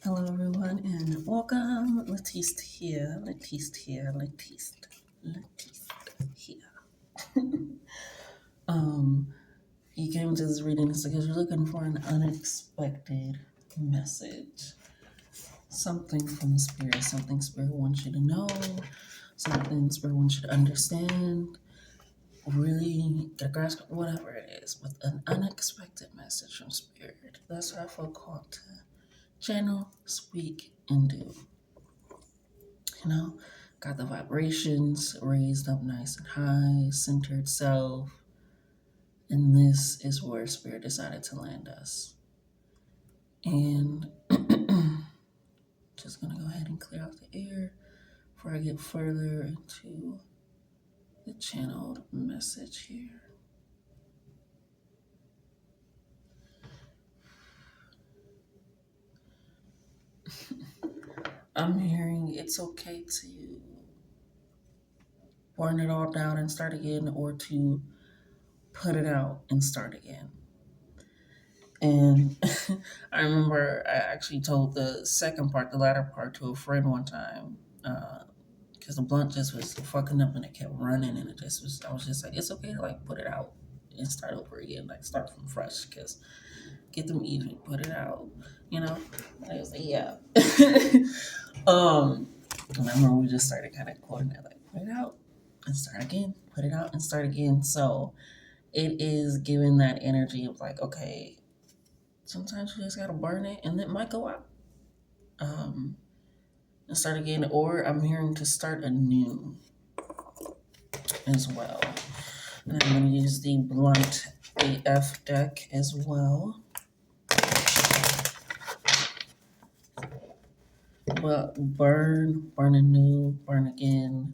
Hello, everyone, and welcome. Letiste here. Letiste here. um, you came to this reading because you're looking for an unexpected message, something from Spirit, something Spirit wants you to know, something Spirit wants you to understand. Really get a grasp of whatever it is, but an unexpected message from Spirit. That's what I feel called to channel, speak, and do. Got the vibrations raised up nice and high, centered self, and this is where Spirit decided to land us. And just gonna go ahead and clear out the air before I get further into the channeled message here. I'm hearing it's okay to burn it all down and start again, or to put it out and start again. And I remember I actually told the second part, the latter part, to a friend one time, because the blunt just was fucking up and it kept running, and I was just like, it's okay to like put it out and start over again, like start from fresh, because get them even, put it out, you know? And I was like, yeah. And I remember we just started kind of quoting that, like, put it out and start again, put it out and start again. So it is giving that energy of like, okay, sometimes you just gotta burn it and it might go out. And start again, or I'm hearing to start anew as well. And I'm gonna use the Blunt AF deck as well. But burn anew, burn again,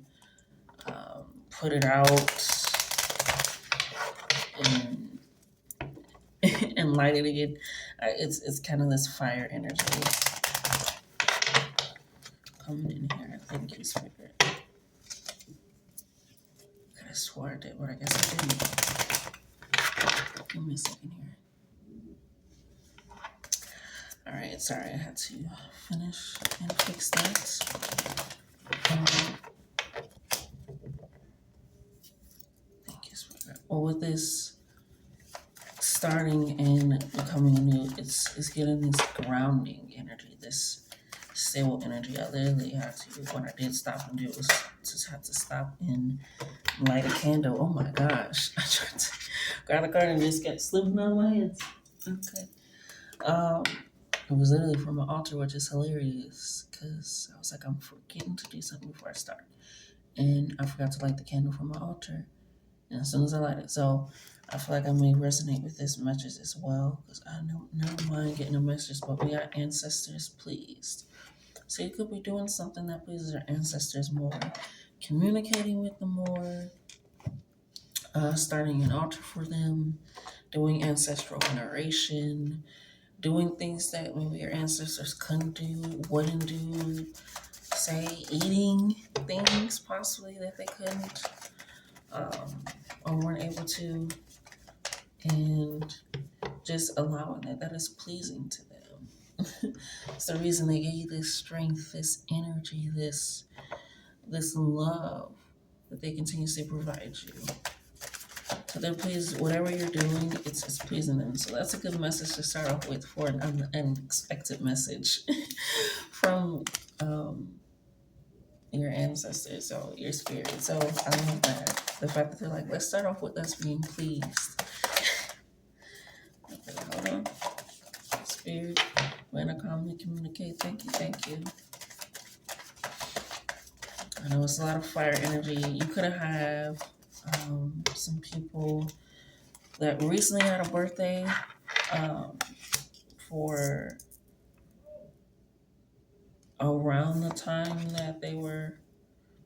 put it out, and and light it again. It's kind of this fire energy coming in here. Thank you, Spirit. I could have swore I did, but I guess I didn't. Give me a second here. All right, sorry, I had to finish and fix that. Thank you, Spirit. Well, with this starting and becoming new, it's getting this grounding energy, this stable energy. I literally had to, when I did stop and do it, was just had to stop and light a candle. Oh my gosh. I tried to grab the card and just get slipping out of my hands. Okay. It was literally from an altar, which is hilarious because I was like, I'm forgetting to do something before I start. And I forgot to light the candle from my altar. And as soon as I light it, so I feel like I may resonate with this message as well because I don't mind getting a message, but we are ancestors pleased. So you could be doing something that pleases our ancestors more, communicating with them more, starting an altar for them, doing ancestral veneration, doing things that maybe your ancestors couldn't do, wouldn't do, say eating things possibly that they couldn't, or weren't able to, and just allowing that is pleasing to them. It's the reason they gave you this strength, this energy, this love that they continuously provide you. So they're pleased, whatever you're doing, it's pleasing them. So that's a good message to start off with for an unexpected message from your ancestors, so your spirit. So I love that. The fact that they're like, let's start off with us being pleased. Okay, hold on. Spirit, when I calmly communicate, thank you. I know it's a lot of fire energy. You could have some people that recently had a birthday for around the time that they were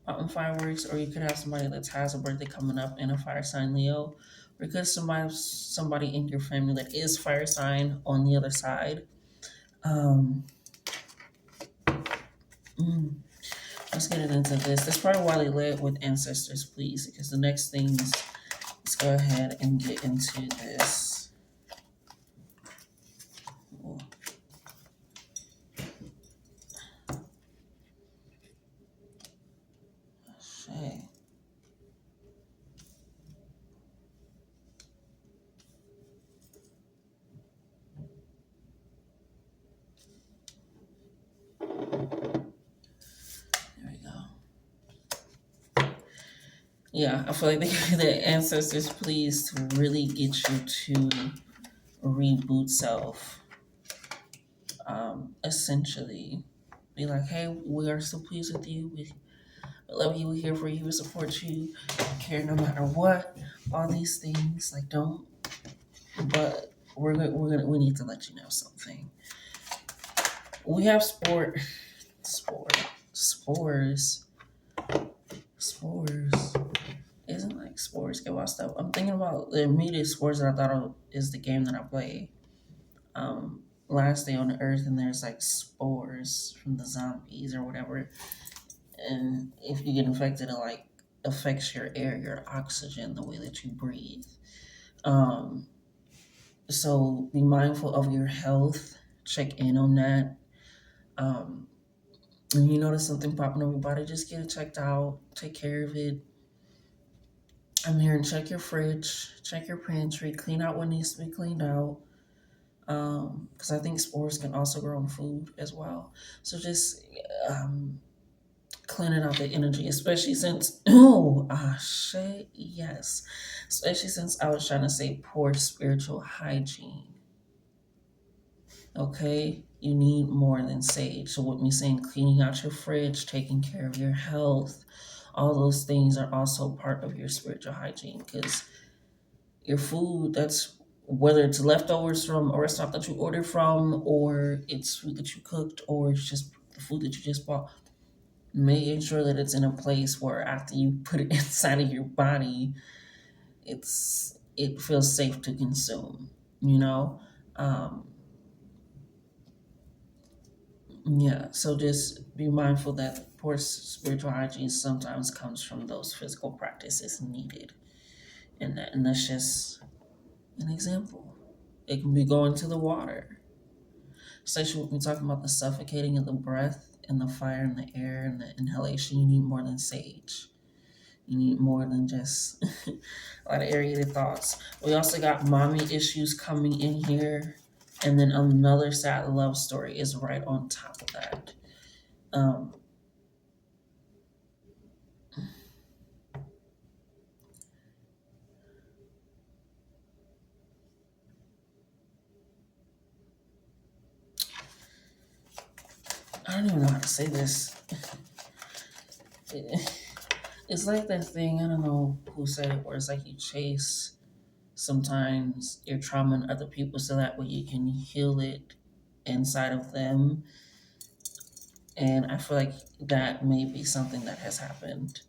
popping fireworks, or you could have somebody that has a birthday coming up in a fire sign Leo, or because somebody in your family that is fire sign on the other side. Let's get it into this. That's probably why they led with ancestors, please, because the next things, let's go ahead and get into this. yeah, I feel like the ancestors pleased to really get you to reboot self. Essentially, be like, hey, we are so pleased with you. We love you. We're here for you. We support you. Care no matter what. All these things, like don't. But we need to let you know something. We have spores, spores. Isn't like spores get washed up. I'm thinking about the immediate spores that I thought of is the game that I play. Last Day on the Earth, and there's like spores from the zombies or whatever. And if you get infected, it like affects your air, your oxygen, the way that you breathe. Um, so be mindful of your health. Check in on that. Um, when you notice something popping up your body, just get it checked out. Take care of it. I'm here and check your fridge, check your pantry, clean out what needs to be cleaned out. Because I think spores can also grow in food as well. So just um, cleaning out the energy, especially since shit, yes, especially since I was trying to say poor spiritual hygiene. Okay, you need more than sage. So with me saying cleaning out your fridge, taking care of your health, all those things are also part of your spiritual hygiene because your food, that's whether it's leftovers from a restaurant that you ordered from or it's food that you cooked or it's just the food that you just bought, making sure that it's in a place where after you put it inside of your body, it feels safe to consume, you know. um yeah, so just be mindful that poor spiritual hygiene sometimes comes from those physical practices needed, and that's just an example. It can be going to the water, especially when we're talking about the suffocating of the breath and the fire and the air and the inhalation. You need more than sage. You need more than just a lot of aerated thoughts. We also got mommy issues coming in here. And then another sad love story is right on top of that. Um, I don't even know how to say this. It's like that thing, I don't know who said it, where it's like you chase sometimes your trauma in other people so that way you can heal it inside of them. And I feel like that may be something that has happened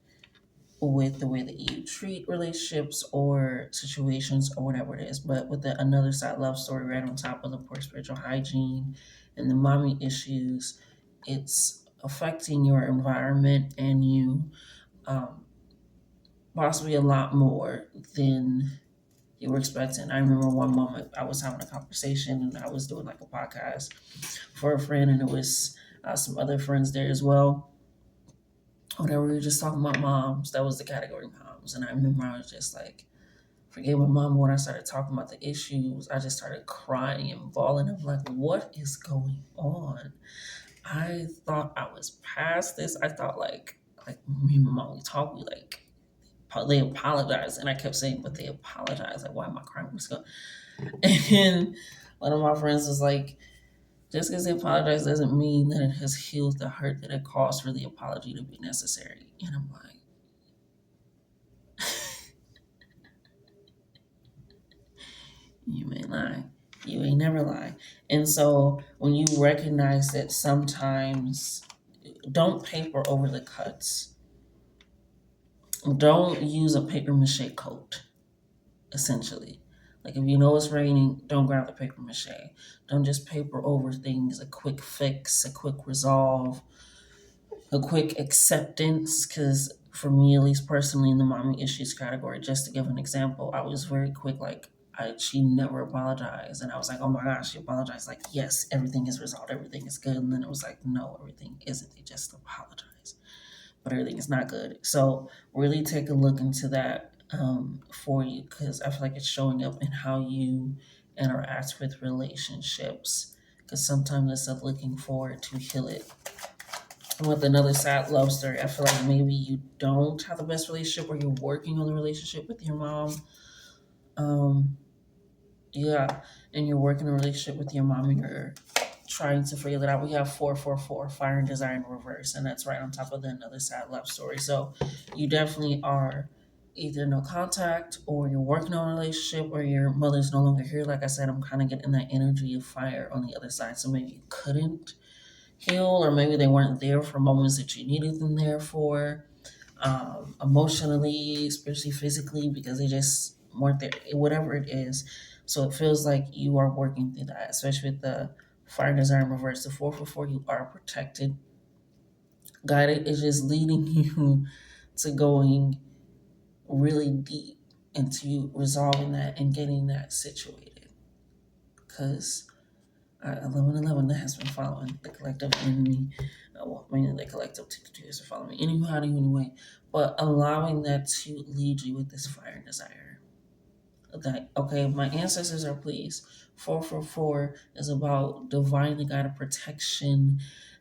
with the way that you treat relationships or situations or whatever it is. But with the another side love story right on top of the poor spiritual hygiene and the mommy issues, it's affecting your environment and you um, possibly a lot more than you were expecting. I remember one moment I was having a conversation and I was doing like a podcast for a friend, and it was some other friends there as well. Whatever, we were just talking about moms. That was the category, moms. And I remember I was just like, forget my mom. When I started talking about the issues, I just started crying and bawling. I'm like, what is going on? I thought I was past this. I thought like me and my mom, we talk, we like they apologize, and I kept saying, but they apologize. Like, why am I crying? What's going? And one of my friends was like, just because they apologize doesn't mean that it has healed the hurt that it caused for the apology to be necessary. And I'm like, you may lie. You ain't never lie. And so when you recognize that sometimes, don't paper over the cuts. Don't use a paper mache coat, essentially. Like if you know it's raining, don't grab the paper mache. Don't just paper over things, a quick fix, a quick resolve, a quick acceptance. Because for me, at least personally, in the mommy issues category, just to give an example, I was very quick. Like she never apologized, and I was like, oh my gosh, she apologized. Like yes, everything is resolved, everything is good. And then it was like, no, everything isn't. They just apologize, but everything is not good. So really take a look into that for you, because I feel like it's showing up in how you interact with relationships. Because sometimes it's of looking forward to heal it. with another sad love story, I feel like maybe you don't have the best relationship or you're working on the relationship with your mom. Um, yeah, and you're working a relationship with your mom and you're trying to figure that out. We have 444, fire and desire in reverse, and that's right on top of the another sad love story. So you definitely are either no contact or you're working on a relationship or your mother's no longer here. Like I said, I'm kind of getting that energy of fire on the other side. So maybe you couldn't heal, or maybe they weren't there for moments that you needed them there for, emotionally, especially physically, because they just weren't there, whatever it is. So it feels like you are working through that, especially with the fire desire in reverse. The 444, you are protected. Guided is just leading you to going really deep into resolving that and getting that situated. Because 1111 that has been following the collective enemy. Well, meaning the collective 222 has been following me anyhow, anyway. But allowing that to lead you with this fire and desire. Okay, my ancestors are pleased. 444 is about divinely guided protection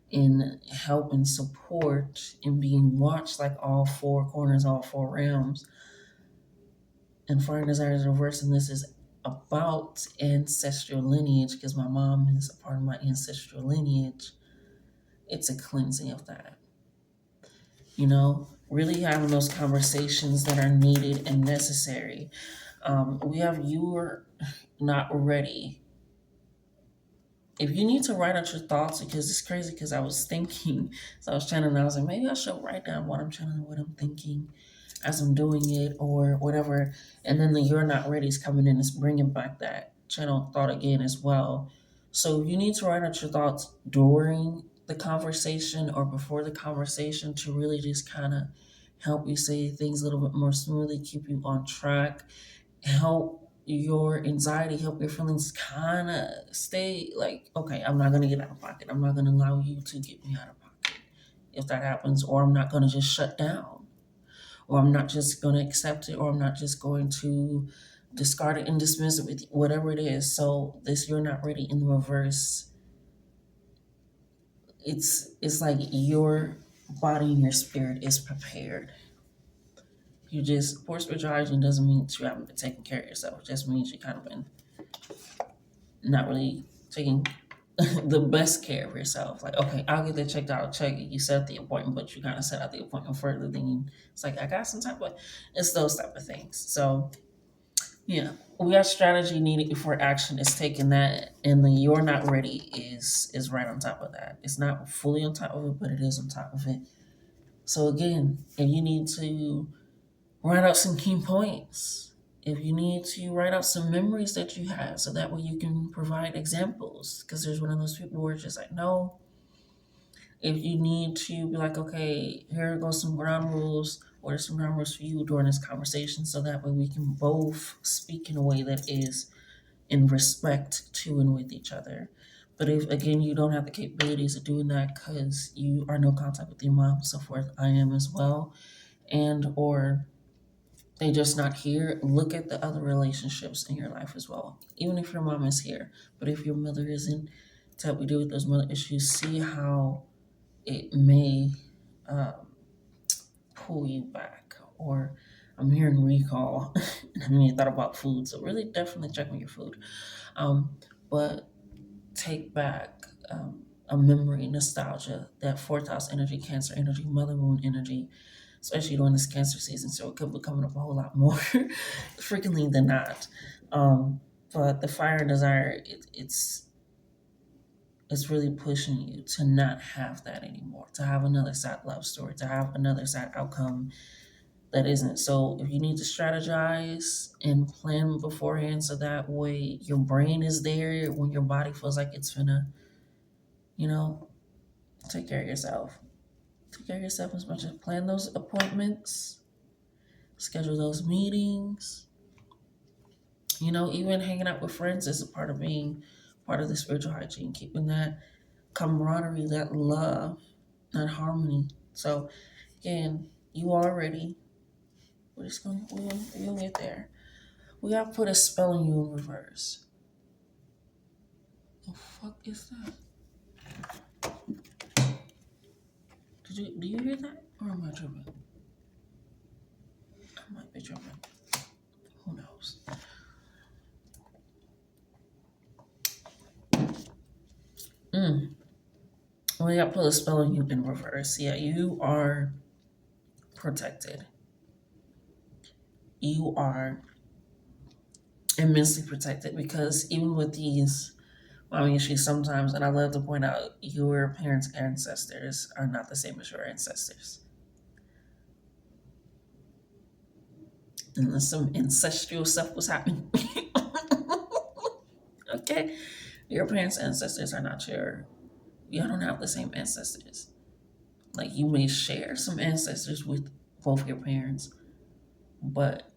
in help and support in being watched like all four corners, all four realms. And fire and desire is reversed, and this is about ancestral lineage because my mom is a part of my ancestral lineage. It's a cleansing of that. Really having those conversations that are needed and necessary. We have you're not ready. If you need to write out your thoughts, because it's crazy, because I was thinking, so I was channeling, I was like, maybe I should write down what I'm channeling, what I'm thinking as I'm doing it, or whatever. And then the you're not ready is coming in, it's bringing back that channel thought again as well. So you need to write out your thoughts during the conversation or before the conversation to really just kind of help you say things a little bit more smoothly, keep you on track, help your anxiety, help your feelings kind of stay like, okay, I'm not going to get out of pocket. I'm not going to allow you to get me out of pocket if that happens, or I'm not going to just shut down, or I'm not just going to accept it, or I'm not just going to discard it and dismiss it with whatever it is. So this you're not ready in the reverse, it's like your body and your spirit is prepared. You just, poor spiritual hygiene doesn't mean that you haven't been taking care of yourself. It just means you kind of been not really taking the best care of yourself. Like, okay, I'll get that checked out. I'll check it. You set the appointment, but you kind of set out the appointment further than you. It's like I got some time, but it's those type of things. So yeah, we have strategy needed before action is taken. That and the you're not ready is right on top of that. It's not fully on top of it, but it is on top of it. So again, if you need to write out some key points, if you need to write out some memories that you have, so that way you can provide examples. Because there's one of those people where it's just like, no. If you need to be like, okay, here goes some ground rules, or there's some ground rules for you during this conversation, so that way we can both speak in a way that is in respect to and with each other. But if again you don't have the capabilities of doing that because you are no contact with your mom, so forth, I am as well, and or they just not here, look at the other relationships in your life as well. Even if your mom is here, but if your mother isn't, to help you deal with those mother issues, see how it may um, pull you back. Or I'm hearing recall. I mean, you thought about food, so really definitely check on your food. But take back a memory, nostalgia, that fourth house energy, Cancer energy, mother moon energy, especially during this Cancer season. So it could be coming up a whole lot more frequently than not. But the fire and desire, it's really pushing you to not have that anymore, to have another sad love story, to have another sad outcome that isn't. So if you need to strategize and plan beforehand, so that way your brain is there when your body feels like it's gonna, you know, take care of yourself. Take care of yourself as much as plan those appointments, schedule those meetings. Even hanging out with friends is a part of being part of the spiritual hygiene, keeping that camaraderie, that love, that harmony. So again, you are ready. We'll get there. We have put a spell on you in reverse. The fuck is that? Do you hear that? Or am I tripping? I might be tripping. Who knows? Mm. Well, I put a spell on you in reverse. Yeah, you are protected. You are immensely protected because even with these mommy issues sometimes, and I love to point out, your parents' ancestors are not the same as your ancestors. And some ancestral stuff was happening. Okay? Your parents' ancestors are not your, you don't have the same ancestors. Like you may share some ancestors with both your parents, but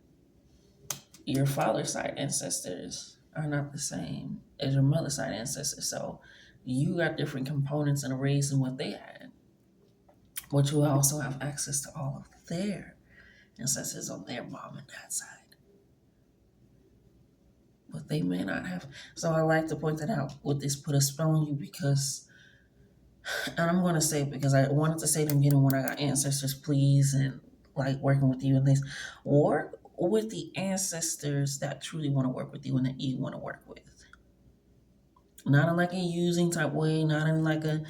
your father's side ancestors are not the same as your mother's side ancestors. So you got different components and arrays than what they had. But you also have access to all of their ancestors on their mom and dad's side. But they may not have. So I like to point that out with this put a spell on you because, and I'm going to say it because I wanted to say it in the beginning when I got ancestors, please, and like working with you and things. Work with the ancestors that truly want to work with you and that you want to work with. Not in like a using type way, not in like a,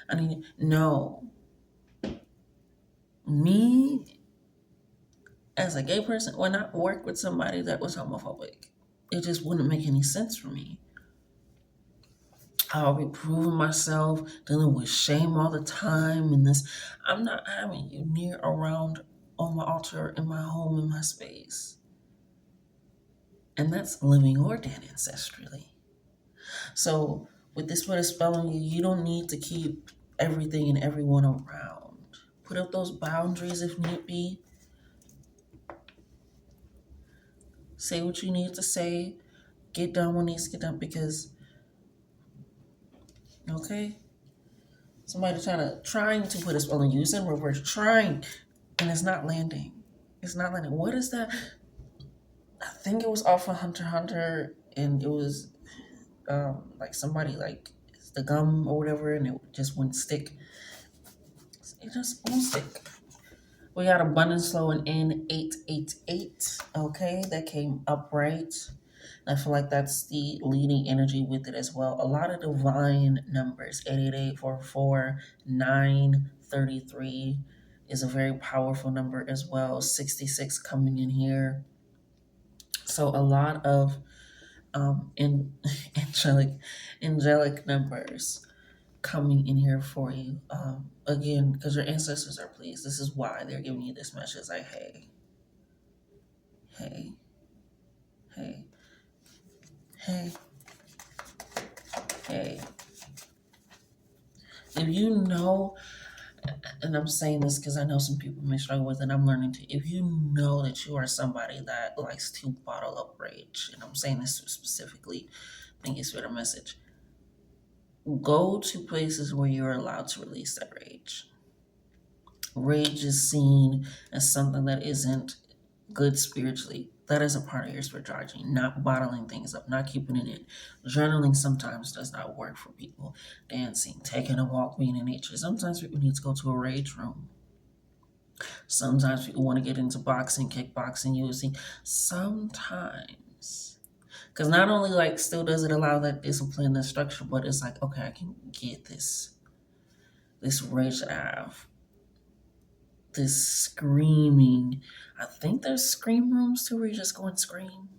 I mean, no. Me as a gay person would not work with somebody that was homophobic. It just wouldn't make any sense for me. I'll be proving myself, dealing with shame all the time, and this. I'm not having you near around on my altar, in my home, in my space. And that's living or dead ancestrally. So, with this put a spell on you, you don't need to keep everything and everyone around. Put up those boundaries if need be. Say what you need to say. Get done what needs to get done because, okay? Somebody trying to put a spell on you. It's in reverse, trying, and it's not landing. It's not landing. What is that? I think it was off of Hunter x Hunter, and it was like somebody like the gum or whatever, and it just wouldn't stick. It just won't stick. We got abundance flow in N888. Okay, that came upright. I feel like that's the leading energy with it as well. A lot of divine numbers, 888, 444, 933 is a very powerful number as well. 66 coming in here. So a lot of in, angelic numbers coming in here for you. Again, because your ancestors are pleased. This is why they're giving you this message like, hey, hey, hey, hey, hey. If you know, and I'm saying this because I know some people may struggle with it, I'm learning to, if you know that you are somebody that likes to bottle up rage, and I'm saying this specifically, I think it's with a message, go to places where you're allowed to release that rage. Rage is seen as something that isn't good spiritually. That is a part of your spiritual hygiene, not bottling things up, not keeping it in. Journaling sometimes does not work for people. Dancing, taking a walk, being in nature. Sometimes people need to go to a rage room. Sometimes people want to get into boxing, kickboxing, UFC. Sometimes. Because not only like still does it allow that discipline and structure, but it's like, okay, I can get this rage that I have. This screaming. I think there's scream rooms too where you just go and scream.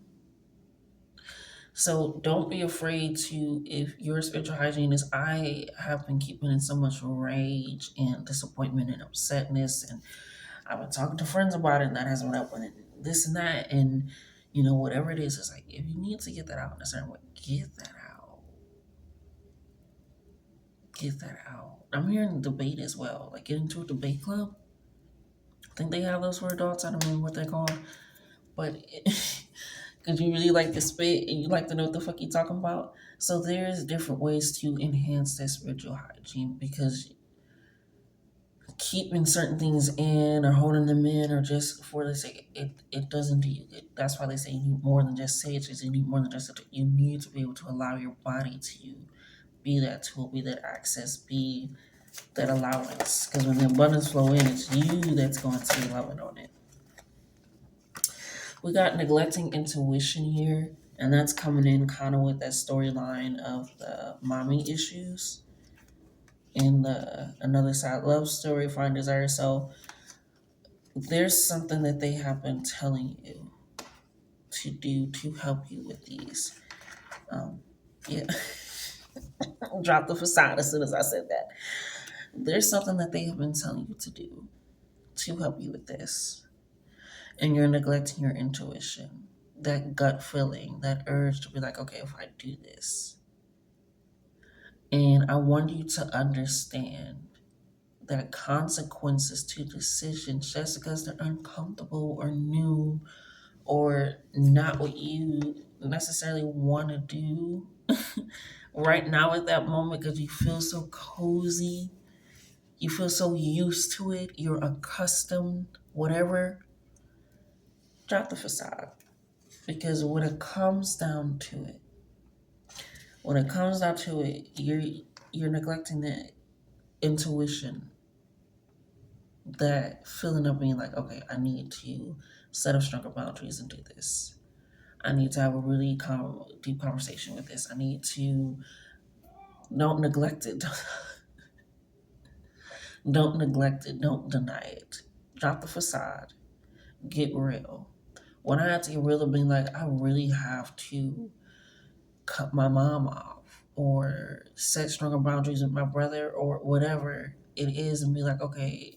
So don't be afraid to, if your spiritual hygiene is, I have been keeping in so much rage and disappointment and upsetness, and I've been talking to friends about it, and that hasn't been helping, and this and that, and whatever it is, it's like, if you need to get that out in a certain way, get that out. Get that out. I'm hearing debate as well, like get into a debate club. I think they have those for adults. I don't know what they're called, but because you really like to spit and you like to know what the fuck you talking about. So there's different ways to enhance that spiritual hygiene because keeping certain things in or holding them in or just for the sake, it doesn't do you good. That's why they say you need more than just sages. You need more than just you need to be able to allow your body to be that tool, be that access, be that allowance. Because when the abundance flow in, it's you that's going to be loving on it. We got neglecting intuition here, and that's coming in kind of with that storyline of the mommy issues in the another side love story, Find Desire. So there's something that they have been telling you to do to help you with these. Yeah, drop the facade as soon as I said that. There's something that they have been telling you to do to help you with this, and you're neglecting your intuition, that gut feeling, that urge to be like, okay, if I do this. And I want you to understand that consequences to decisions, just because they're uncomfortable or new or not what you necessarily want to do right now at that moment, because you feel so cozy, you feel so used to it, you're accustomed, whatever, drop the facade. Because when it comes down to it, you're neglecting the intuition, that feeling of being like, okay, I need to set up stronger boundaries and do this. I need to have a really deep conversation with this. I need to don't neglect it. Don't neglect it. Don't deny it. Drop the facade. Get real. When I had to get real of being like, I really have to cut my mom off or set stronger boundaries with my brother or whatever it is, and be like, okay,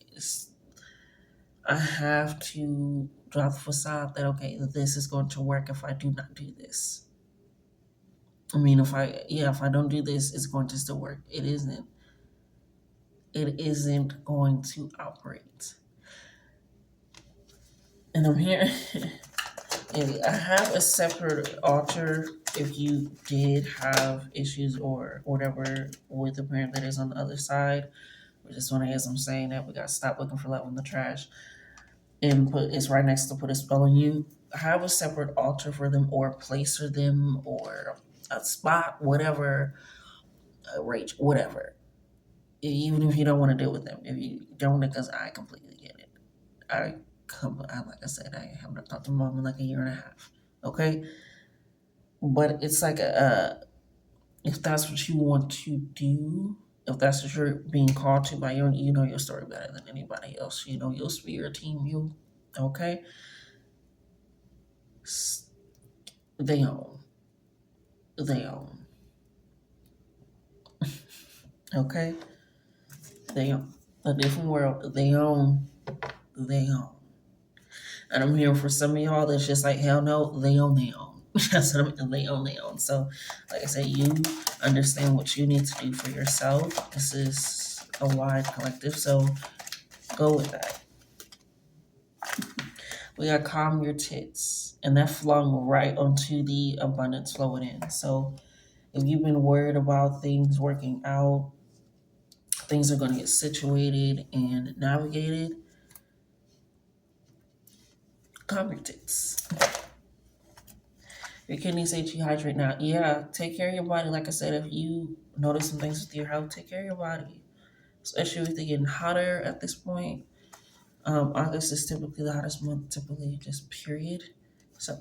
I have to drop the facade that, okay, this is going to work if I do not do this. I mean, if I don't do this, it's going to still work. It isn't. It isn't going to operate. And I'm here. And I have a separate altar if you did have issues or whatever with the parent that is on the other side. We just want to, as I'm saying that, we got to stop looking for love in the trash. And it's right next to put a spell on you. Have a separate altar for them, or place for them, or a spot, whatever, rage, whatever. Even if you don't want to deal with them, if you don't, because I completely get it. Like I said, I have not talked to mom in like a year and a half. Okay, but it's like if that's what you want to do, if that's what you're being called to by you know your story better than anybody else. You know your spirit team. Okay. They own. They own. Okay. They own a different world. They own. They own. And I'm hearing for some of y'all that's just like, hell no, they own. They own. That's what I mean. They own. They own. So, like I said, you understand what you need to do for yourself. This is a wide collective, so go with that. We got calm your tits, and that flung right onto the abundance flowing in. So, if you've been worried about things working out, things are going to get situated and navigated, calm your tits. Your kidneys say to hydrate now. Yeah, take care of your body. Like I said, if you notice some things with your health, take care of your body. Especially if they're getting hotter at this point. August is typically the hottest month, typically just period. So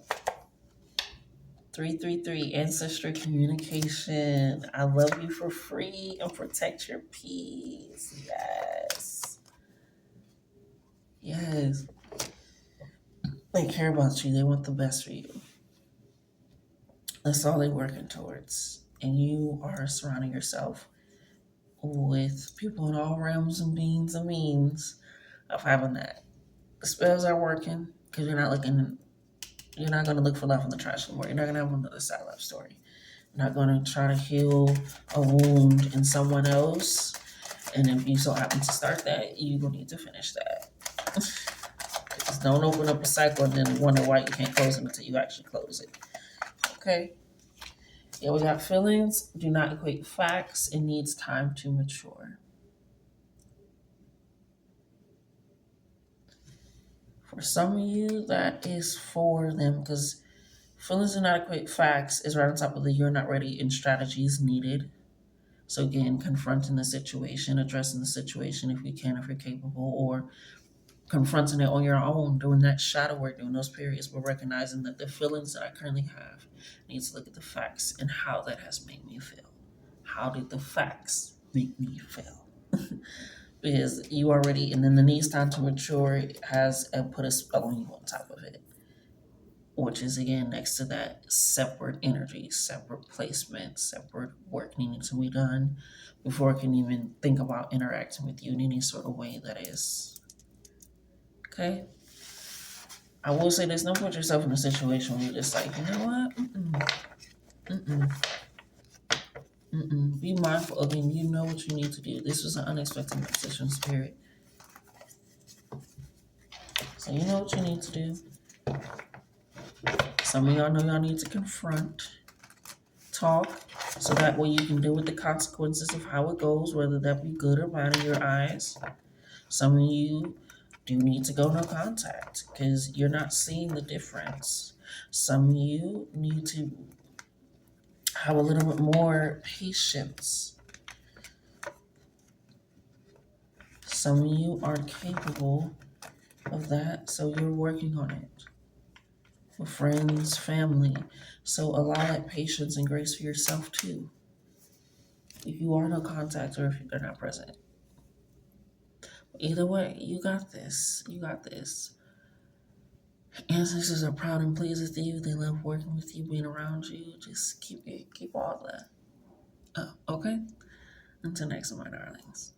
333 ancestry communication. I love you for free and protect your peace. Yes. Yes. They care about you. They want the best for you. That's all they're working towards. And you are surrounding yourself with people in all realms and beings and means of having that. The spells are working because you're not going to look for love in the trash anymore. You're not going to have another side love story. You're not going to try to heal a wound in someone else. And if you so happen to start that, you're going to need to finish that. Just don't open up a cycle and then wonder why you can't close it until you actually close it. Okay? Yeah, we got feelings. Do not equate facts. It needs time to mature. For some of you, that is for them, because feelings do not equate facts is right on top of the you're not ready and strategies needed. So again, confronting the situation, addressing the situation if you can, if you're capable, or confronting it on your own, doing that shadow work, during those periods, but recognizing that the feelings that I currently have, I need to look at the facts and how that has made me feel. How did the facts make me feel? Because you already, and then the needs time to mature has put a spell on you on top of it, which is again next to that separate energy, separate placement, separate work needing to be done before I can even think about interacting with you in any sort of way that is okay. I will say this: don't put yourself in a situation where you're just like, you know what? Mm-mm, mm-mm. Be mindful again. You know what you need to do. This was an unexpected decision, spirit. So you know what you need to do. Some of y'all know y'all need to confront, talk, so that way you can deal with the consequences of how it goes, whether that be good or bad in your eyes. Some of you do need to go no contact because you're not seeing the difference. Some of you need to have a little bit more patience. Some of you aren't capable of that, so you're working on it. With friends, family. So allow that patience and grace for yourself too. If you are no contact or if they're not present. Either way, you got this. You got this. Ancestors are proud and pleased with you. They love working with you, being around you. Just keep all that. Okay? Until next time, my darlings.